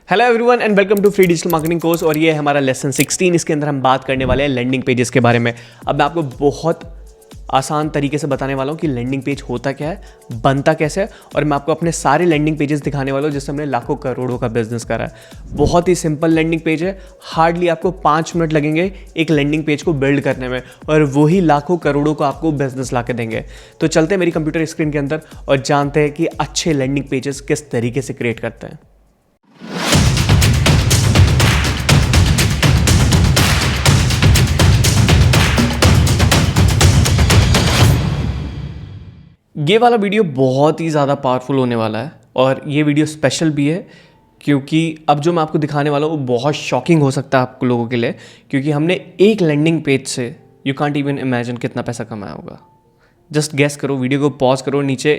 Hello everyone and welcome to free digital marketing course. और ये है हमारा लेसन 16। इसके अंदर हम बात करने वाले हैं लैंडिंग पेजेस के बारे में। अब मैं आपको बहुत आसान तरीके से बताने वाला हूँ कि लैंडिंग पेज होता क्या है, बनता कैसे है, और मैं आपको अपने सारे लैंडिंग पेजेस दिखाने वाला हूँ जिससे हमने लाखों करोड़ों का बिजनेस करा है। बहुत ही सिंपल लैंडिंग पेज है, हार्डली आपको 5 मिनट लगेंगे एक लैंडिंग पेज को बिल्ड करने में, और वही लाखों करोड़ों को आपको बिजनेस ला के देंगे। तो चलते हैं मेरी कंप्यूटर स्क्रीन के अंदर और जानते हैं कि अच्छे लैंडिंग पेजेस किस तरीके से क्रिएट करते हैं। ये वाला वीडियो बहुत ही ज़्यादा पावरफुल होने वाला है और ये वीडियो स्पेशल भी है क्योंकि अब जो मैं आपको दिखाने वाला हूँ वो बहुत शॉकिंग हो सकता है आप लोगों के लिए, क्योंकि हमने एक लैंडिंग पेज से यू कांट इवन इमेजिन कितना पैसा कमाया होगा। जस्ट गेस करो, वीडियो को पॉज करो, नीचे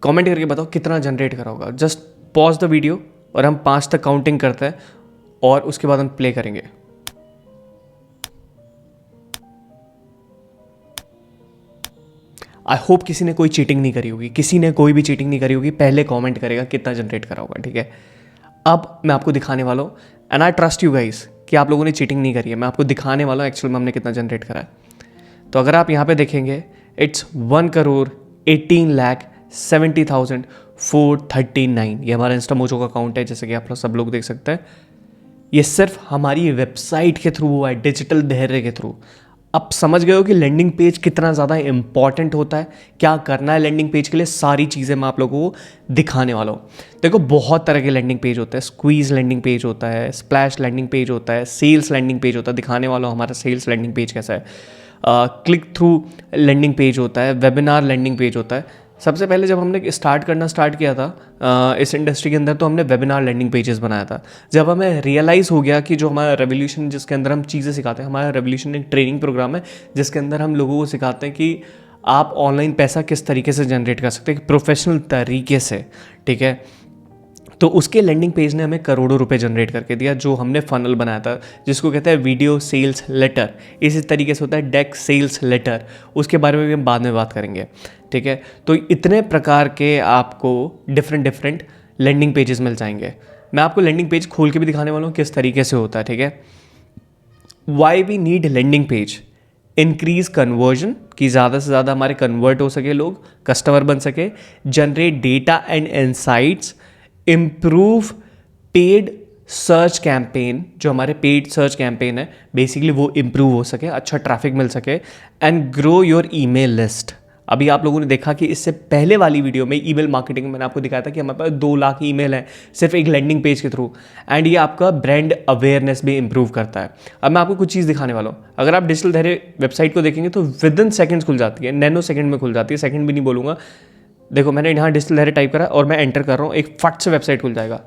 कमेंट करके बताओ कितना जनरेट करा होगा। जस्ट पॉज द वीडियो और हम 5 तक काउंटिंग करते हैं और उसके बाद हम प्ले करेंगे। आई होप किसी ने कोई चीटिंग नहीं करी होगी, किसी ने कोई भी चीटिंग नहीं करी होगी। पहले कमेंट करेगा कितना जनरेट करा होगा, ठीक है। अब मैं आपको दिखाने वाला हूँ and I trust you guys कि आप लोगों ने चीटिंग नहीं करी है। मैं आपको दिखाने वाला हूँ एक्चुअल में हमने कितना जनरेट करा है। तो अगर आप यहाँ पे देखेंगे इट्स 1,18,70,439। ये हमारा इंस्टामोजो का अकाउंट है, जैसे कि आप सब लोग देख सकते हैं। ये सिर्फ हमारी वेबसाइट के थ्रू हुआ है, डिजिटल धैर्य के थ्रू। अब समझ गए हो कि लैंडिंग पेज कितना ज़्यादा इंपॉर्टेंट होता है, क्या करना है लैंडिंग पेज के लिए, सारी चीज़ें मैं आप लोगों को दिखाने वाला हूँ। देखो बहुत तरह के लैंडिंग पेज होते हैं। स्क्वीज लैंडिंग पेज होता है, स्प्लैश लैंडिंग पेज होता है, सेल्स लैंडिंग पेज होता है। दिखाने वाला हूँ हमारा सेल्स लैंडिंग पेज कैसा है। क्लिक थ्रू लैंडिंग पेज होता है, वेबिनार लैंडिंग पेज होता है। सबसे पहले जब हमने स्टार्ट किया था इस इंडस्ट्री के अंदर, तो हमने वेबिनार लैंडिंग पेजेस बनाया था। जब हमें रियलाइज़ हो गया कि जो हमारा रेवोल्यूशन जिसके अंदर हम चीज़ें सिखाते हैं, हमारा रेवोल्यूशन एक ट्रेनिंग प्रोग्राम है जिसके अंदर हम लोगों को सिखाते हैं कि आप ऑनलाइन पैसा किस तरीके से जनरेट कर सकते हैं प्रोफेशनल तरीके से, ठीक है। तो उसके लैंडिंग पेज ने हमें करोड़ों रुपए जनरेट करके दिया, जो हमने फनल बनाया था जिसको कहते हैं वीडियो सेल्स लेटर। इसी तरीके से होता है डेक सेल्स लेटर, उसके बारे में भी हम बाद में बात करेंगे, ठीक है। तो इतने प्रकार के आपको डिफरेंट लैंडिंग पेजेस मिल जाएंगे। मैं आपको लैंडिंग पेज खोल के भी दिखाने वाला हूँ किस तरीके से होता है, ठीक है। Why we need landing page, increase conversion, कि ज़्यादा से ज़्यादा हमारे कन्वर्ट हो सके, लोग कस्टमर बन सके, generate data and insights, improve paid search campaign, जो हमारे पेड सर्च कैंपेन है बेसिकली वो इम्प्रूव हो सके, अच्छा ट्रैफिक मिल सके, and grow your email list. अभी आप लोगों ने देखा कि इससे पहले वाली वीडियो में ईमेल मार्केटिंग में मैंने आपको दिखाया था कि हमारे पास 2 लाख ईमेल है सिर्फ एक लैंडिंग पेज के थ्रू, एंड ये आपका ब्रांड अवेयरनेस भी इंप्रूव करता है। अब मैं आपको कुछ चीज़ दिखाने वाला हूँ। अगर आप डिजिटल धैर्य वेबसाइट को देखेंगे तो विद इन सेकेंड्स खुल जाती है, नैनो सेकेंड में खुल जाती है, सेकेंड भी नहीं बोलूँगा। देखो मैंने यहाँ डिजिटल धैर्य टाइप करा और मैं एंटर कर रहा हूँ, एक फट से वेबसाइट खुल जाएगा,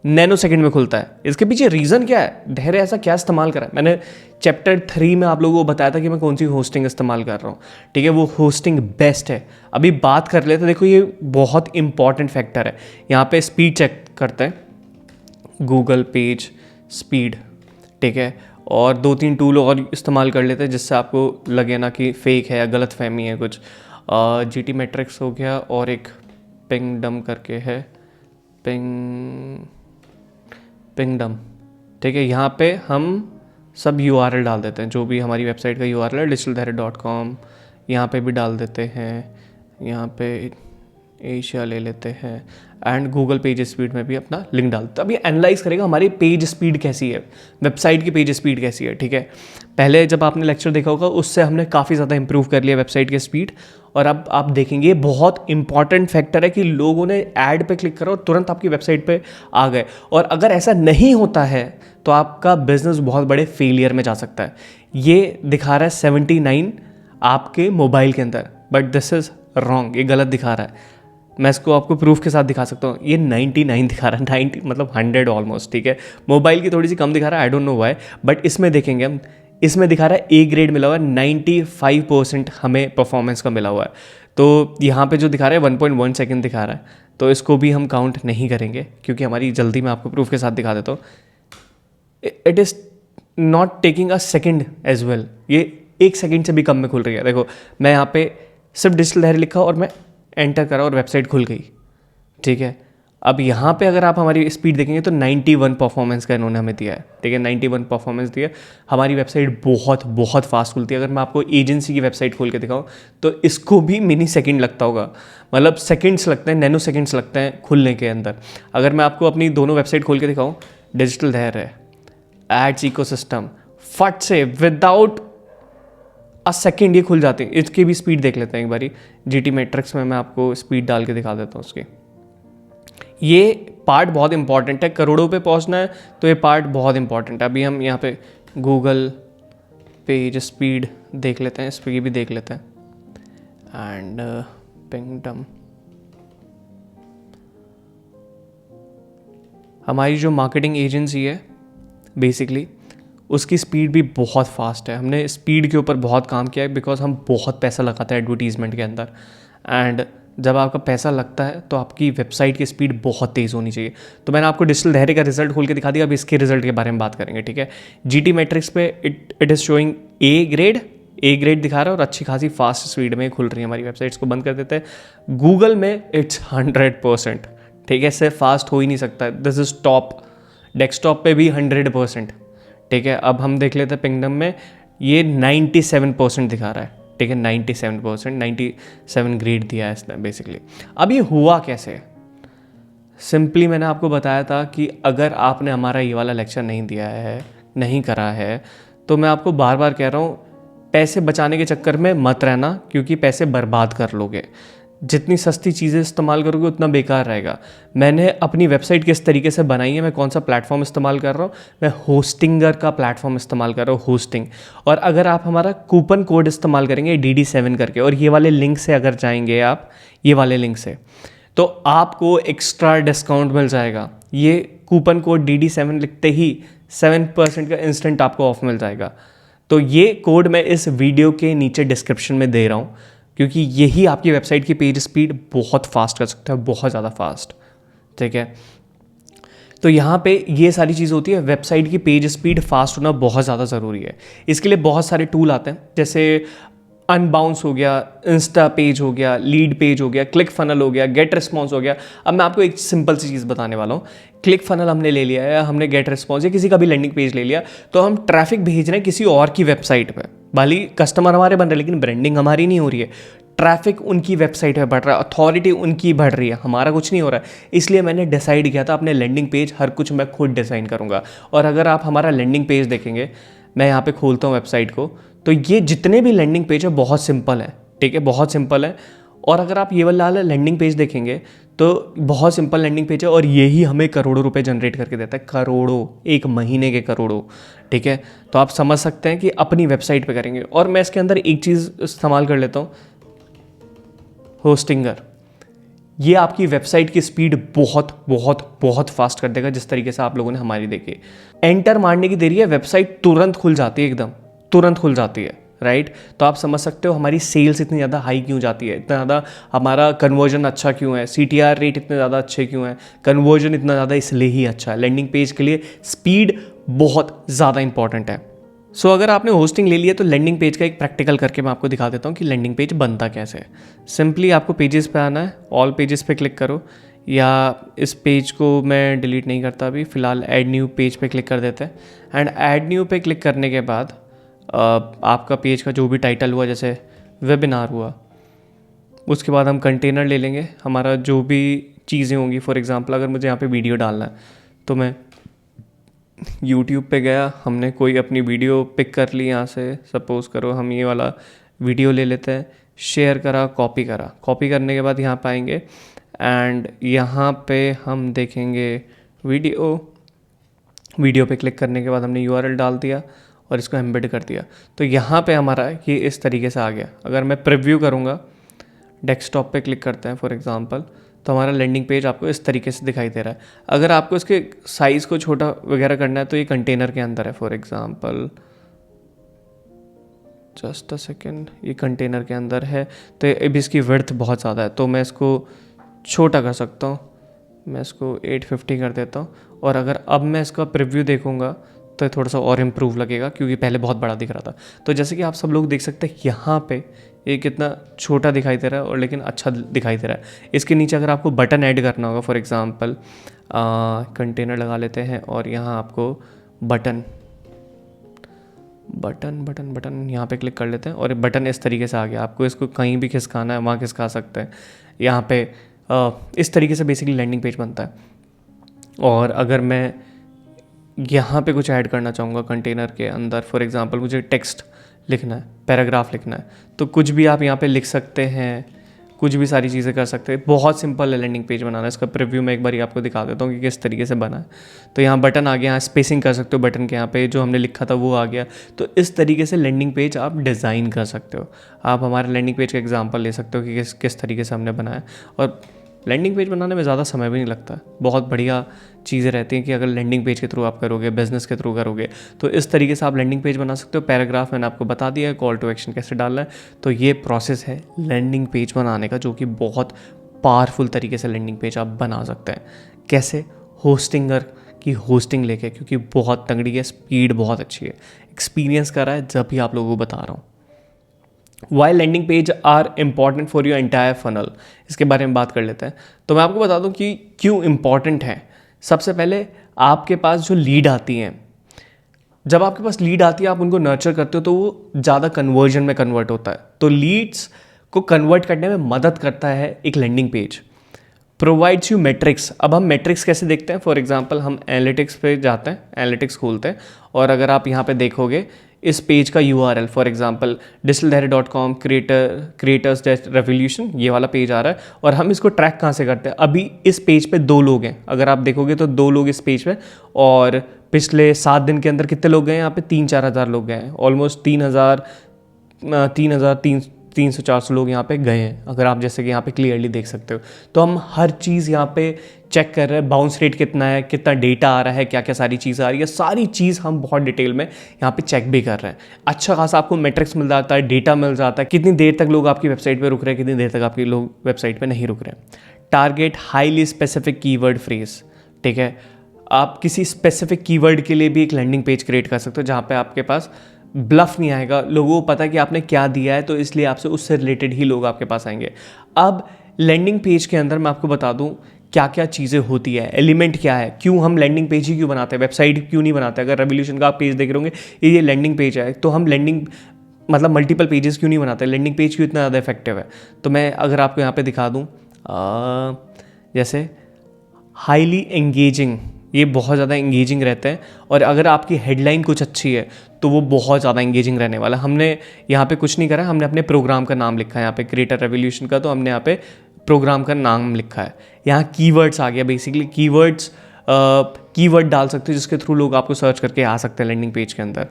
नैनो सेकंड में खुलता है। इसके पीछे रीज़न क्या है, धैर्य ऐसा क्या इस्तेमाल करा है। मैंने चैप्टर 3 में आप लोगों को बताया था कि मैं कौन सी होस्टिंग इस्तेमाल कर रहा हूँ, ठीक है। वो होस्टिंग बेस्ट है। अभी बात कर लेते, देखो ये बहुत इंपॉर्टेंट फैक्टर है। यहाँ पे स्पीड चेक करते हैं, गूगल पेज स्पीड, ठीक है। और 2-3 टूल और इस्तेमाल कर लेते हैं जिससे आपको लगे ना कि फेक है या गलत फहमी है कुछ। GT मैट्रिक्स हो गया और एक पिंगडम करके है, पिंगडम, ठीक है। यहाँ पे हम सब URL डाल देते हैं, जो भी हमारी वेबसाइट का URL है digitaltherapy.com, यहाँ पे भी डाल देते हैं। यहाँ पे एशिया ले लेते हैं एंड गूगल पेज स्पीड में भी अपना लिंक डालते हैं। अब ये एनालाइज करेगा हमारी पेज स्पीड कैसी है, वेबसाइट की पेज स्पीड कैसी है, ठीक है। पहले जब आपने लेक्चर देखा होगा उससे हमने काफ़ी ज़्यादा इंप्रूव कर लिया वेबसाइट की स्पीड। और अब आप देखेंगे बहुत इंपॉर्टेंट फैक्टर है कि लोगों ने ऐड पे क्लिक करा और तुरंत आपकी वेबसाइट पे आ गए। और अगर ऐसा नहीं होता है तो आपका बिजनेस बहुत बड़े फेलियर में जा सकता है। ये दिखा रहा है 79 आपके मोबाइल के अंदर, बट दिस इज़ रॉन्ग, ये गलत दिखा रहा है। मैं इसको आपको प्रूफ के साथ दिखा सकता हूँ, ये 99 दिखा रहा है, 90 मतलब 100 ऑलमोस्ट, ठीक है। मोबाइल की थोड़ी सी कम दिखा रहा है, I don't know why, but इसमें देखेंगे हम, इसमें दिखा रहा है A ग्रेड मिला हुआ है, 95% हमें परफॉर्मेंस का मिला हुआ है। तो यहाँ पे जो दिखा रहा है 1.1 सेकेंड दिखा रहा है, तो इसको भी हम काउंट नहीं करेंगे क्योंकि हमारी जल्दी मैं आपको प्रूफ के साथ दिखा देता हूँ। It is not taking a second as well, ये 1 सेकेंड से भी कम में खुल रही है। देखो मैं यहाँ पे सिर्फ डिजिटल धैर्य लिखा और मैं एंटर करा और वेबसाइट खुल गई, ठीक है। अब यहाँ पे अगर आप हमारी स्पीड देखेंगे तो 91 परफॉर्मेंस का इन्होंने हमें दिया है, ठीक है, 91 परफॉर्मेंस दिया है। हमारी वेबसाइट बहुत बहुत फास्ट खुलती है। अगर मैं आपको एजेंसी की वेबसाइट खोल के दिखाऊँ तो इसको भी मिनी सेकंड लगता होगा, मतलब सेकंड्स लगते हैं, नैनो सेकंड्स लगते हैं खुलने के अंदर। अगर मैं आपको अपनी दोनों वेबसाइट खोल के दिखाऊँ, डिजिटल धैर्य, एड्स इकोसिस्टम, फट से विदाउट अ सेकेंड ये खुल जाते हैं। इसकी भी स्पीड देख लेते हैं एक बारी। GT मैट्रिक्स में मैं आपको स्पीड डाल के दिखा देता हूँ उसकी। ये पार्ट बहुत इंपॉर्टेंट है, करोड़ों पे पहुंचना है तो ये पार्ट बहुत इंपॉर्टेंट है। अभी हम यहाँ पे गूगल पेज स्पीड देख लेते हैं, इस पर भी देख लेते हैं। एंड पिंगडम, हमारी जो मार्केटिंग एजेंसी है बेसिकली उसकी स्पीड भी बहुत फास्ट है। हमने स्पीड के ऊपर बहुत काम किया है बिकॉज हम बहुत पैसा लगाते हैं एडवर्टीजमेंट के अंदर। एंड जब आपका पैसा लगता है तो आपकी वेबसाइट की स्पीड बहुत तेज़ होनी चाहिए। तो मैंने आपको डिजिटल धैर्य का रिजल्ट खोल के दिखा दिया। अब इसके रिजल्ट के बारे में बात करेंगे, ठीक है। GT मैट्रिक्स पे it is showing A grade दिखा रहा है और अच्छी खासी फास्ट स्पीड में खुल रही है हमारी वेबसाइट्स को बंद कर देते हैं। गूगल में इट्स 100%, ठीक है, इससे फास्ट हो ही नहीं सकता है। This is top. डेस्कटॉप पे भी 100%, ठीक है। अब हम देख लेते हैं पिंगडम में, ये 97% दिखा रहा है, ठीक है, 97%, 97 ग्रेड दिया है इसने बेसिकली। अब ये हुआ कैसे? सिंपली मैंने आपको बताया था कि अगर आपने हमारा ये वाला लेक्चर नहीं दिया है, नहीं करा है, तो मैं आपको बार बार कह रहा हूँ पैसे बचाने के चक्कर में मत रहना, क्योंकि पैसे बर्बाद कर लोगे। जितनी सस्ती चीज़ें इस्तेमाल करोगे उतना बेकार रहेगा। मैंने अपनी वेबसाइट किस तरीके से बनाई है, मैं कौन सा प्लेटफॉर्म इस्तेमाल कर रहा हूँ, मैं होस्टिंगर का प्लेटफॉर्म इस्तेमाल कर रहा हूँ, होस्टिंग। और अगर आप हमारा कूपन कोड इस्तेमाल करेंगे DD7 करके, और ये वाले लिंक से अगर जाएंगे आप, ये वाले लिंक से, तो आपको एक्स्ट्रा डिस्काउंट मिल जाएगा। ये कूपन कोड DD7 लिखते ही 7% का इंस्टेंट आपको ऑफ मिल जाएगा। तो ये कोड मैं इस वीडियो के नीचे डिस्क्रिप्शन में दे रहा हूँ, क्योंकि यही आपकी वेबसाइट की पेज स्पीड बहुत फास्ट कर सकता है, बहुत ज़्यादा फास्ट, ठीक है। तो यहाँ पे ये सारी चीज़ होती है। वेबसाइट की पेज स्पीड फास्ट होना बहुत ज़्यादा ज़रूरी है। इसके लिए बहुत सारे टूल आते हैं, जैसे अनबाउंस हो गया, इंस्टा पेज हो गया, लीड पेज हो गया, क्लिक फनल हो गया, गेट रिस्पॉन्स हो गया। अब मैं आपको एक सिंपल सी चीज़ बताने वाला हूँ। क्लिक फनल हमने ले लिया है, हमने गेट रिस्पॉन्स या किसी का भी लैंडिंग पेज ले लिया, तो हम ट्रैफिक भेज रहे हैं किसी और की वेबसाइट पर। भले कस्टमर हमारे बन रहे हैं लेकिन ब्रांडिंग हमारी नहीं हो रही है। ट्रैफिक उनकी वेबसाइट पे बढ़ रहा है, अथॉरिटी उनकी बढ़ रही है, हमारा कुछ नहीं हो रहा है। इसलिए मैंने डिसाइड किया था अपने लैंडिंग पेज हर कुछ मैं खुद डिज़ाइन करूँगा। और अगर आप हमारा लैंडिंग पेज देखेंगे, मैं यहाँ पे खोलता हूँ वेबसाइट को, तो ये जितने भी लैंडिंग पेज है बहुत सिंपल है, ठीक है, बहुत सिंपल है। और अगर आप ये वाला लैंडिंग पेज देखेंगे तो बहुत सिंपल लैंडिंग पेज है, और यही हमें करोड़ों रुपए जनरेट करके देता है, करोड़ों, एक महीने के करोड़ों, ठीक है। तो आप समझ सकते हैं कि अपनी वेबसाइट पे करेंगे। और मैं इसके अंदर एक चीज़ इस्तेमाल कर लेता हूँ, होस्टिंगर। ये आपकी वेबसाइट की स्पीड बहुत बहुत बहुत फास्ट कर देगा, जिस तरीके से आप लोगों ने हमारी देखी। एंटर मारने की देरी है, वेबसाइट तुरंत खुल जाती है, एकदम तुरंत खुल जाती है, राइट। तो आप समझ सकते हो हमारी सेल्स इतनी ज़्यादा हाई क्यों जाती है, इतना ज़्यादा हमारा कन्वर्जन अच्छा क्यों है, CTR रेट इतने ज़्यादा अच्छे क्यों है, कन्वर्जन इतना ज़्यादा इसलिए ही अच्छा है। लैंडिंग पेज के लिए स्पीड बहुत ज़्यादा इंपॉर्टेंट है। सो अगर आपने होस्टिंग ले लिया तो लैंडिंग पेज का एक प्रैक्टिकल करके मैं आपको दिखा देता हूँ कि लैंडिंग पेज बनता कैसे है। सिंपली आपको पेजेस पे आना है, ऑल पेजेस पे क्लिक करो, या इस पेज को मैं डिलीट नहीं करता अभी फ़िलहाल, ऐड न्यू पेज पे क्लिक कर देते हैं। एंड ऐड न्यू पे क्लिक करने के बाद आपका पेज का जो भी टाइटल हुआ, जैसे वेबिनार हुआ, उसके बाद हम कंटेनर ले लेंगे, हमारा जो भी चीज़ें होंगी। फॉर एग्ज़ाम्पल अगर मुझे यहाँ पे वीडियो डालना है तो मैं YouTube पे गया, हमने कोई अपनी वीडियो पिक कर ली यहाँ से, सपोज़ करो हम ये वाला वीडियो ले लेते हैं, शेयर करा, कॉपी करा, कॉपी करने के बाद यहाँ पे आएंगे एंड यहाँ पे हम देखेंगे वीडियो पे क्लिक करने के बाद हमने URL डाल दिया और इसको एम्बेड कर दिया। तो यहाँ पे हमारा ये इस तरीके से आ गया। अगर मैं प्रीव्यू करूँगा, डेस्कटॉप पे क्लिक करते हैं फॉर एग्ज़ाम्पल, तो हमारा लैंडिंग पेज आपको इस तरीके से दिखाई दे रहा है। अगर आपको इसके साइज़ को छोटा वगैरह करना है तो ये कंटेनर के अंदर है। For example just a second, ये कंटेनर के अंदर है, तो अभी इसकी विड्थ बहुत ज़्यादा है, तो मैं इसको छोटा कर सकता हूँ, मैं इसको 850 कर देता हूँ। और अगर अब मैं इसका प्रीव्यू देखूँगा तो थोड़ा सा और इम्प्रूव लगेगा, क्योंकि पहले बहुत बड़ा दिख रहा था। तो जैसे कि आप सब लोग देख सकते हैं यहाँ पे ये कितना छोटा दिखाई दे रहा है और लेकिन अच्छा दिखाई दे रहा है। इसके नीचे अगर आपको बटन ऐड करना होगा, फॉर एग्जांपल कंटेनर लगा लेते हैं और यहाँ आपको बटन बटन बटन बटन यहाँ पे क्लिक कर लेते हैं और बटन इस तरीके से आ गया। आपको इसको कहीं भी खिसकाना है वहाँ खिसका सकते हैं। यहाँ पे इस तरीके से बेसिकली लैंडिंग पेज बनता है। और अगर मैं यहाँ पे कुछ ऐड करना चाहूँगा कंटेनर के अंदर, फॉर एग्जांपल मुझे टेक्स्ट लिखना है, पैराग्राफ लिखना है, तो कुछ भी आप यहाँ पे लिख सकते हैं, कुछ भी सारी चीज़ें कर सकते हैं। बहुत सिंपल है लैंडिंग पेज बनाना। इसका प्रीव्यू मैं एक बार आपको दिखा देता हूँ कि किस तरीके से बना है। तो यहाँ बटन आ गया, यहाँ स्पेसिंग कर सकते हो बटन के, यहाँ पे जो हमने लिखा था वो आ गया। तो इस तरीके से लैंडिंग पेज आप डिज़ाइन कर सकते हो। आप हमारे लैंडिंग पेज का एग्जाम्पल ले सकते हो कि किस तरीके से हमने बनाया। और लैंडिंग पेज बनाने में ज़्यादा समय भी नहीं लगता। बहुत बढ़िया चीज़ें रहती हैं कि अगर लैंडिंग पेज के थ्रू आप करोगे, बिजनेस के थ्रू करोगे, तो इस तरीके से आप लैंडिंग पेज बना सकते हो। पैराग्राफ मैंने आपको बता दिया है, कॉल टू एक्शन कैसे डालना है। तो ये प्रोसेस है लैंडिंग पेज बनाने का, जो कि बहुत पावरफुल तरीके से लैंडिंग पेज आप बना सकते हैं। कैसे? होस्टिंगर की होस्टिंग लेके, क्योंकि बहुत तगड़ी है, स्पीड बहुत अच्छी है। एक्सपीरियंस कर रहा है जब भी आप लोगों को बता रहा हूँ। Why landing page are important for your entire funnel, इसके बारे में बात कर लेते हैं। तो मैं आपको बता दूं कि क्यों इम्पॉर्टेंट है। सबसे पहले आपके पास जो लीड आती हैं, जब आपके पास लीड आती है आप उनको नर्चर करते हो तो वो ज़्यादा कन्वर्जन में कन्वर्ट होता है। तो लीड्स को कन्वर्ट करने में मदद करता है एक landing page. Provides you metrics. अब हम मेट्रिक्स कैसे देखते हैं? फॉर एग्जांपल हम एनालिटिक्स पे जाते हैं, एनालिटिक्स खोलते हैं, और अगर आप यहाँ पे देखोगे इस पेज का URL, for example digitaldaire.com creators revolution, ये वाला पेज आ रहा है। और हम इसको ट्रैक कहाँ से करते हैं? अभी इस पेज पे 2 लोग हैं, अगर आप देखोगे तो 2 लोग इस पेज पे, और पिछले 7 दिन के अंदर कितने लोग गए हैं यहाँ पे? 3-4 हज़ार लोग गए हैं। ऑलमोस्ट 300-400 लोग यहाँ पे गए हैं, अगर आप जैसे कि यहाँ पे क्लियरली देख सकते हो। तो हम हर चीज़ यहाँ पे चेक कर रहे हैं, बाउंस रेट कितना है, कितना डेटा आ रहा है, क्या क्या सारी चीज़ आ रही है, सारी चीज़ हम बहुत डिटेल में यहाँ पे चेक भी कर रहे हैं। अच्छा खासा आपको मैट्रिक्स मिल जाता है, डेटा मिल जाता है, कितनी देर तक लोग आपकी वेबसाइट पर रुक रहे हैं, कितनी देर तक आपके लोग वेबसाइट पर नहीं रुक रहे हैं। Target highly specific keyword phrase, ठीक है। आप किसी स्पेसिफिक कीवर्ड के लिए भी एक लैंडिंग पेज क्रिएट कर सकते हो, जहाँ पे आपके पास ब्लफ नहीं आएगा, लोगों को पता है कि आपने क्या दिया है, तो इसलिए आपसे उससे रिलेटेड ही लोग आपके पास आएंगे। अब लैंडिंग पेज के अंदर मैं आपको बता दूं क्या क्या चीज़ें होती है, एलिमेंट क्या है, क्यों हम लैंडिंग पेज ही क्यों बनाते हैं, वेबसाइट क्यों नहीं बनाते। अगर रेवोल्यूशन का आप पेज देख रहे होंगे, ये लैंडिंग पेज है, तो हम लैंडिंग मतलब मल्टीपल पेजेस क्यों नहीं बनाते, लैंडिंग पेज क्यों इतना ज़्यादा इफेक्टिव है। तो मैं अगर आपको यहाँ पे दिखा दूँ, जैसे हाईली एंगेजिंग, ये बहुत ज़्यादा एंगेजिंग रहते हैं। और अगर आपकी हेडलाइन कुछ अच्छी है तो वो बहुत ज़्यादा एंगेजिंग रहने वाला। हमने यहाँ पे कुछ नहीं करा, हमने अपने प्रोग्राम का नाम लिखा है यहाँ पे, क्रिएटर रेवोल्यूशन का, तो हमने यहाँ पे प्रोग्राम का नाम लिखा है। यहाँ कीवर्ड्स आ गया, बेसिकली कीवर्ड डाल सकते हो जिसके थ्रू लोग आपको सर्च करके आ सकते हैं लैंडिंग पेज के अंदर।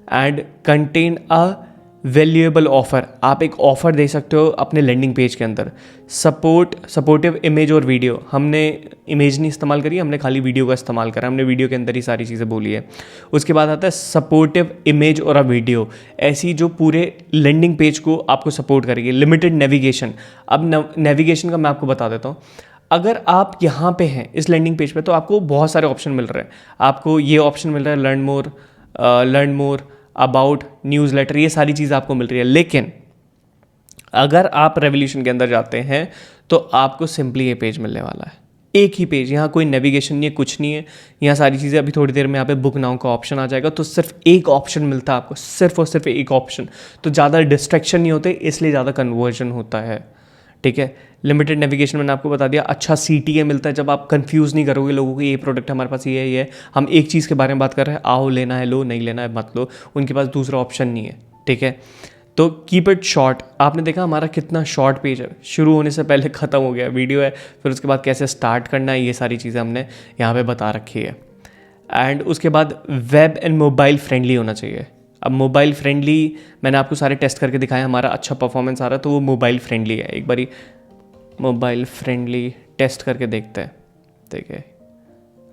And contain a valuable offer, आप एक ऑफर दे सकते हो अपने लैंडिंग पेज के अंदर। सपोर्टिव इमेज और वीडियो, हमने इमेज नहीं इस्तेमाल करी, हमने खाली वीडियो का इस्तेमाल करा, हमने वीडियो के अंदर ही सारी चीज़ें बोली है। उसके बाद आता है सपोर्टिव इमेज और अ वीडियो, ऐसी जो पूरे लैंडिंग पेज को आपको सपोर्ट करेगी। लिमिटेड नेविगेशन, अब नेविगेशन का मैं आपको बता देता हूँ। अगर आप यहाँ पे हैं इस लैंडिंग पेज पे, तो आपको बहुत सारे ऑप्शन मिल रहे हैं। आपको ये ऑप्शन मिल रहा है लर्न मोर अबाउट, न्यूज़लेटर, ये सारी चीज़ आपको मिल रही है। लेकिन अगर आप रेवोल्यूशन के अंदर जाते हैं तो आपको सिंपली ये पेज मिलने वाला है, एक ही पेज। यहाँ कोई नेविगेशन नहीं है, कुछ नहीं है, यहाँ सारी चीज़ें। अभी थोड़ी देर में यहाँ पे बुक नाउ का ऑप्शन आ जाएगा, तो सिर्फ एक ऑप्शन मिलता है आपको, सिर्फ और सिर्फ एक ऑप्शन। तो ज़्यादा डिस्ट्रैक्शन नहीं होते, इसलिए ज़्यादा कन्वर्जन होता है, ठीक है। लिमिटेड नेविगेशन मैंने आपको बता दिया। अच्छा CTA मिलता है, जब आप कंफ्यूज नहीं करोगे लोगों को, ये प्रोडक्ट हमारे पास ये है, ये है, हम एक चीज़ के बारे में बात कर रहे हैं, आओ लेना है लो, नहीं लेना है मत लो, उनके पास दूसरा ऑप्शन नहीं है, ठीक है। तो कीप इट शॉर्ट, आपने देखा हमारा कितना शॉर्ट पेज है, शुरू होने से पहले ख़त्म हो गया, वीडियो है, फिर उसके बाद कैसे स्टार्ट करना है, ये सारी चीज़ें हमने यहाँ पे बता रखी है। एंड उसके बाद वेब एंड मोबाइल फ्रेंडली होना चाहिए। अब मोबाइल फ्रेंडली मैंने आपको सारे टेस्ट करके दिखाया, हमारा अच्छा परफॉर्मेंस आ रहा है, तो वो मोबाइल फ्रेंडली है। एक बारी मोबाइल फ्रेंडली टेस्ट करके देखते हैं, ठीक है।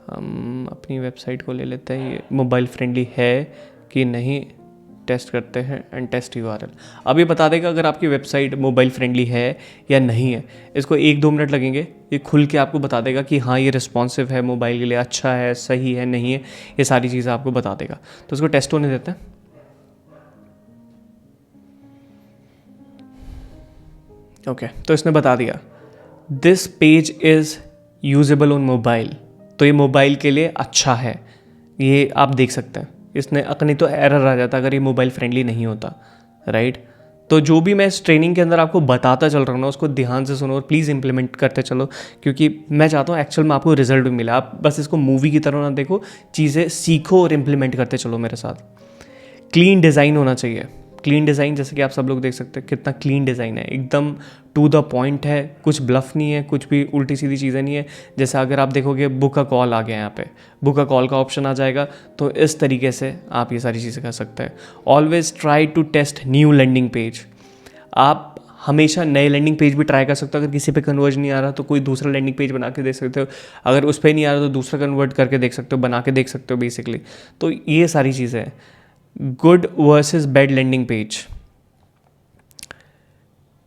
हम अपनी वेबसाइट को ले लेते हैं, ये मोबाइल फ्रेंडली है कि नहीं, टेस्ट करते हैं एंड टेस्ट URL। अब ये बता देगा अगर आपकी वेबसाइट मोबाइल फ्रेंडली है या नहीं है। इसको 1-2 मिनट लगेंगे, ये खुल के आपको बता देगा कि हाँ ये रिस्पॉन्सिव है, मोबाइल के लिए अच्छा है, सही है, नहीं है, ये सारी चीज़ें आपको बता देगा। तो इसको टेस्ट होने देते हैं। ओके, तो इसने बता दिया this page is usable on mobile, तो ये मोबाइल के लिए अच्छा है, ये आप देख सकते हैं। इसने नहीं तो एरर आ जाता अगर ये मोबाइल फ्रेंडली नहीं होता, राइट। तो जो भी मैं इस ट्रेनिंग के अंदर आपको बताता चल रहा हूँ ना, उसको ध्यान से सुनो और प्लीज़ इंप्लीमेंट करते चलो, क्योंकि मैं चाहता हूँ एक्चुअल में आपको रिजल्ट भी मिला। आप बस इसको मूवी की तरह ना देखो, चीज़ें सीखो और इम्प्लीमेंट करते चलो मेरे साथ। क्लीन डिज़ाइन होना चाहिए। क्लीन डिज़ाइन जैसे कि आप सब लोग देख सकते हैं कितना क्लीन डिज़ाइन है, एकदम टू द पॉइंट है, कुछ ब्लफ नहीं है, कुछ भी उल्टी सीधी चीज़ें नहीं है। जैसे अगर आप देखोगे बुक अ कॉल आ गया, यहाँ पे बुक अ कॉल का ऑप्शन आ जाएगा, तो इस तरीके से आप ये सारी चीज़ें कर सकते हैं। Always try to test new landing page. आप हमेशा नए लैंडिंग पेज भी ट्राई कर सकते हो। अगर किसी पे कन्वर्जन नहीं आ रहा तो कोई दूसरा लैंडिंग पेज बना के देख सकते हो, अगर उस पर नहीं आ रहा तो दूसरा कन्वर्ट करके देख सकते हो, बना के देख सकते हो बेसिकली। तो ये सारी चीज़ें हैं। Good versus bad landing page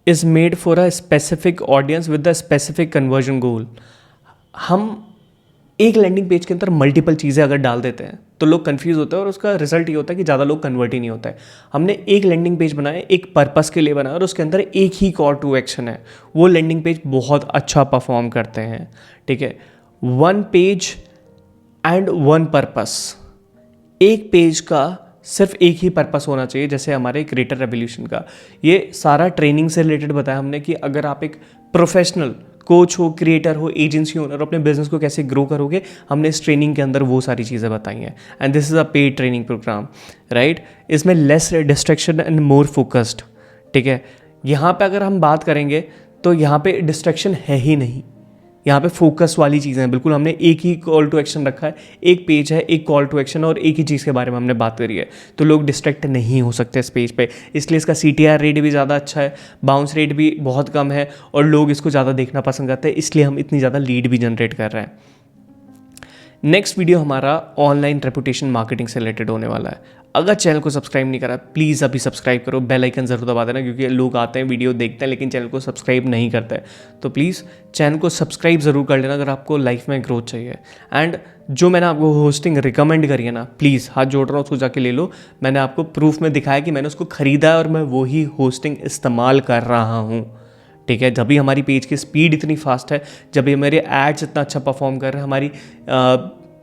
is made for a specific audience with the specific conversion goal. हम एक लैंडिंग पेज के अंदर मल्टीपल चीज़ें अगर डाल देते हैं तो लोग कंफ्यूज होते हैं और उसका रिजल्ट ये होता है कि ज़्यादा लोग कन्वर्ट ही नहीं होता है। हमने एक लैंडिंग पेज बनाया, एक पर्पस के लिए बनाया और उसके अंदर एक ही कॉल टू एक्शन है, वो लैंडिंग पेज बहुत अच्छा परफॉर्म करते हैं, ठीक है। One page and one purpose, एक पेज का सिर्फ एक ही पर्पस होना चाहिए। जैसे हमारे क्रिएटर रेवोल्यूशन का ये सारा ट्रेनिंग से रिलेटेड बताया हमने कि अगर आप एक प्रोफेशनल कोच हो, क्रिएटर हो, एजेंसी ओनर, अपने बिजनेस को कैसे ग्रो करोगे, हमने इस ट्रेनिंग के अंदर वो सारी चीज़ें बताई हैं। And this is a paid training programme, right. इसमें less distraction and more focused, ठीक है। यहाँ पे अगर हम बात करेंगे तो यहाँ पे डिस्ट्रैक्शन है ही नहीं, यहाँ पे फोकस वाली चीज़ें हैं बिल्कुल। हमने एक ही कॉल टू एक्शन रखा है, एक पेज है, एक कॉल टू एक्शन और एक ही चीज़ के बारे में हमने बात करी है, तो लोग डिस्ट्रैक्ट नहीं हो सकते इस पेज पे। इसलिए इसका CTR रेट भी ज़्यादा अच्छा है, बाउंस रेट भी बहुत कम है और लोग इसको ज़्यादा देखना पसंद करते हैं, इसलिए हम इतनी ज़्यादा लीड भी जनरेट कर रहे हैं। नेक्स्ट वीडियो हमारा ऑनलाइन रेपुटेशन मार्केटिंग से रिलेटेड होने वाला है। अगर चैनल को सब्सक्राइब नहीं करा प्लीज़ अभी सब्सक्राइब करो, बेल आइकन ज़रूर दबा देना, क्योंकि लोग आते हैं वीडियो देखते हैं लेकिन चैनल को सब्सक्राइब नहीं करते हैं। तो प्लीज़ चैनल को सब्सक्राइब ज़रूर कर लेना अगर आपको लाइफ में ग्रोथ चाहिए। एंड जो मैंने आपको होस्टिंग रिकमेंड करी है ना, प्लीज़ हाथ जोड़ रहा हूँ उसको जाके ले लो। मैंने आपको प्रूफ में दिखाया कि मैंने उसको ख़रीदा है और मैं वही होस्टिंग इस्तेमाल कर रहा हूँ, ठीक है। जब भी हमारी पेज की स्पीड इतनी फास्ट है, जब भी मेरे एड्स इतना अच्छा परफॉर्म कर रहे हैं, हमारी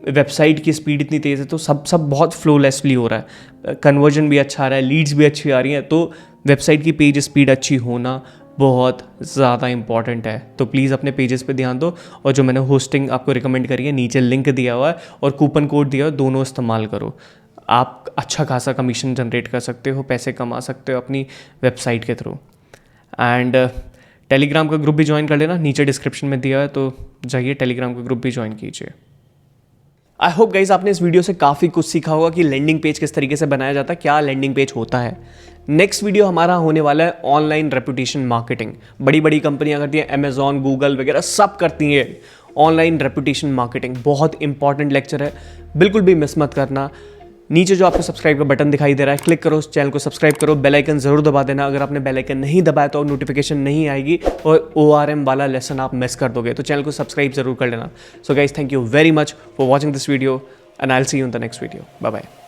वेबसाइट की स्पीड इतनी तेज़ है, तो सब बहुत फ्लोलेसली हो रहा है, कन्वर्जन भी अच्छा आ रहा है, लीड्स भी अच्छी आ रही हैं, तो वेबसाइट की पेज स्पीड अच्छी होना बहुत ज़्यादा इंपॉर्टेंट है। तो प्लीज़ अपने पेजेस पे ध्यान दो और जो मैंने होस्टिंग आपको रिकमेंड करी है नीचे लिंक दिया हुआ है और कूपन कोड दिया हुआ है, दोनों इस्तेमाल करो। आप अच्छा खासा कमीशन जनरेट कर सकते हो, पैसे कमा सकते हो अपनी वेबसाइट के थ्रू। एंड टेलीग्राम का ग्रुप भी ज्वाइन कर लेना, नीचे डिस्क्रिप्शन में दिया है, तो जाइए टेलीग्राम का ग्रुप भी ज्वाइन कीजिए। आई होप गाइज आपने इस वीडियो से काफ़ी कुछ सीखा होगा कि लैंडिंग पेज किस तरीके से बनाया जाता है, क्या लैंडिंग पेज होता है। नेक्स्ट वीडियो हमारा होने वाला है ऑनलाइन रेपुटेशन मार्केटिंग। बड़ी बड़ी कंपनियां करती हैं, अमेजॉन, गूगल वगैरह सब करती हैं ऑनलाइन रेपुटेशन मार्केटिंग। बहुत इंपॉर्टेंट लेक्चर है, बिल्कुल भी मिस मत करना। नीचे जो आपको सब्सक्राइब का बटन दिखाई दे रहा है, क्लिक करो, उस चैनल को सब्सक्राइब करो, बेल आइकन जरूर दबा देना। अगर आपने बेल आइकन नहीं दबाया तो नोटिफिकेशन नहीं आएगी और ORM वाला लेसन आप मिस कर दोगे, तो चैनल को सब्सक्राइब जरूर कर लेना। So guys, thank you very much for watching this video and I will see you in the next video. Bye bye.